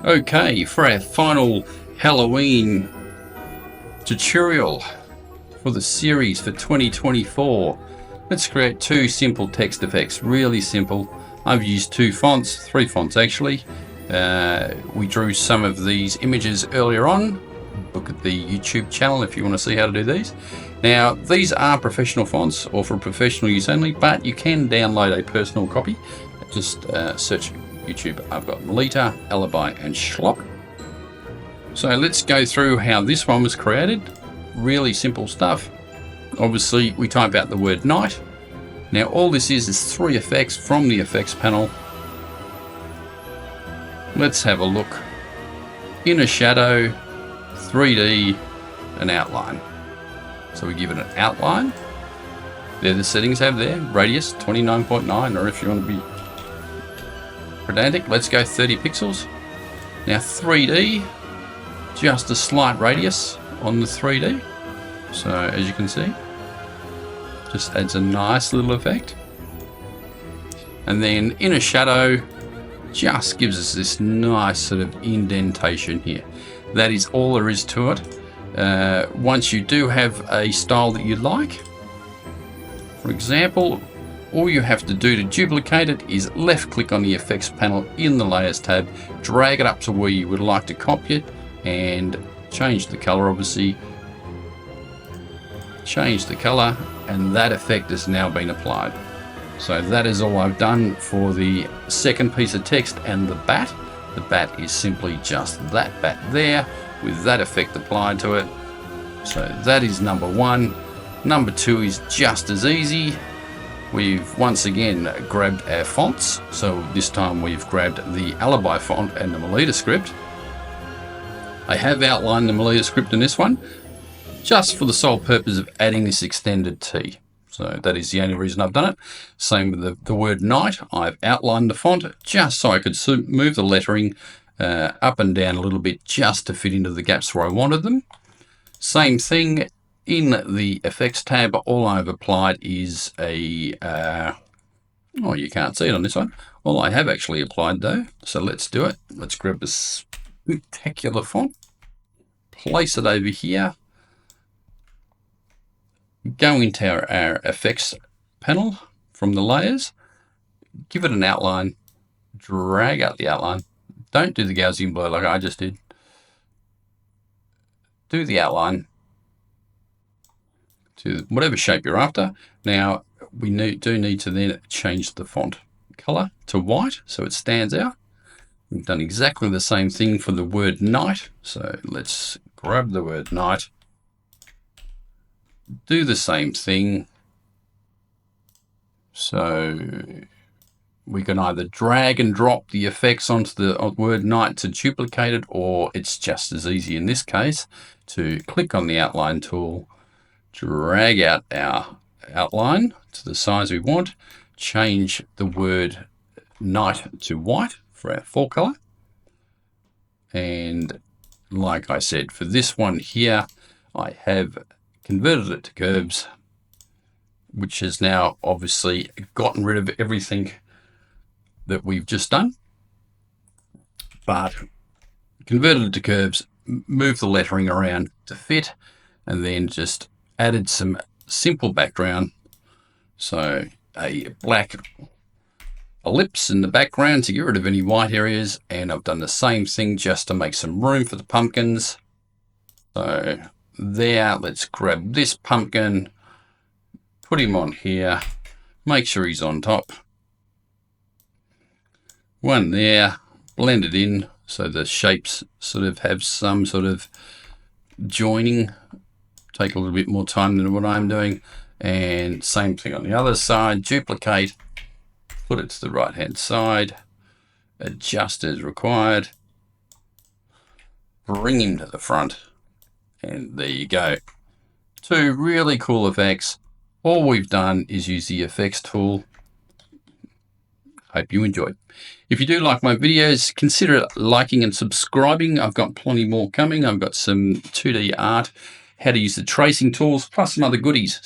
Okay, for our final Halloween tutorial for the series for 2024, let's create two simple text effects. Really simple. I've used three fonts actually. We drew some of these images earlier on. Look at the YouTube channel if you want to see how to do these. Now, these are professional fonts or for professional use only, but you can download a personal copy. Just search YouTube. I've got Melita, Alibi, and Schlop. So let's go through how this one was created. Really simple stuff. Obviously, we type out the word night. Now, all this is three effects from the effects panel. Let's have a look. Inner shadow, 3D, and outline. So we give it an outline. There the settings have there. Radius 29.9, or if you want to be pedantic, let's go 30 pixels. Now 3D, just a slight radius on the 3D. So as you can see, just adds a nice little effect. And then inner shadow just gives us this nice sort of indentation here. That is all there is to it. Once you do have a style that you like, for example, all you have to do to duplicate it is left click on the effects panel in the layers tab, drag it up to where you would like to copy it, and change the color, obviously. Change the color, and that effect has now been applied. So that is all I've done for the second piece of text and the bat. The bat is simply just that bat there with that effect applied to it. So that is number one. Number two is just as easy. We've once again grabbed our fonts. So this time we've grabbed the Alibi font and the Melita script. I have outlined the Melita script in this one just for the sole purpose of adding this extended T. So that is the only reason I've done it. Same with the word night. I've outlined the font just so I could move the lettering up and down a little bit just to fit into the gaps where I wanted them. Same thing in the effects tab. All I've applied is a, oh, you can't see it on this one. All I have actually applied though. So let's do it. Let's grab this spectacular font, place it over here. Go into our effects panel from the layers, give it an outline, drag out the outline. Don't do the Gaussian blur like I just did. Do the outline to whatever shape you're after. Now, we do need to then change the font color to white so it stands out. We've done exactly the same thing for the word night. So let's grab the word night. Do the same thing. So we can either drag and drop the effects onto the word night to duplicate it, or it's just as easy in this case to click on the outline tool, drag out our outline to the size we want, change the word night to white for our full color. And like I said, for this one here, I have converted it to curves, which has now obviously gotten rid of everything that we've just done, but converted it to curves, moved the lettering around to fit, and then just added some simple background. So a black ellipse in the background to get rid of any white areas, and I've done the same thing just to make some room for the pumpkins. So there, let's grab this pumpkin, put him on here, make sure he's on top. One there, blend it in so the shapes sort of have some sort of joining. Take a little bit more time than what I'm doing. And same thing on the other side, duplicate, put it to the right hand side, adjust as required, bring him to the front. And there you go. Two really cool effects. All we've done is use the effects tool. Hope you enjoyed. If you do like my videos, consider liking and subscribing. I've got plenty more coming. I've got some 2D art, how to use the tracing tools, plus some other goodies.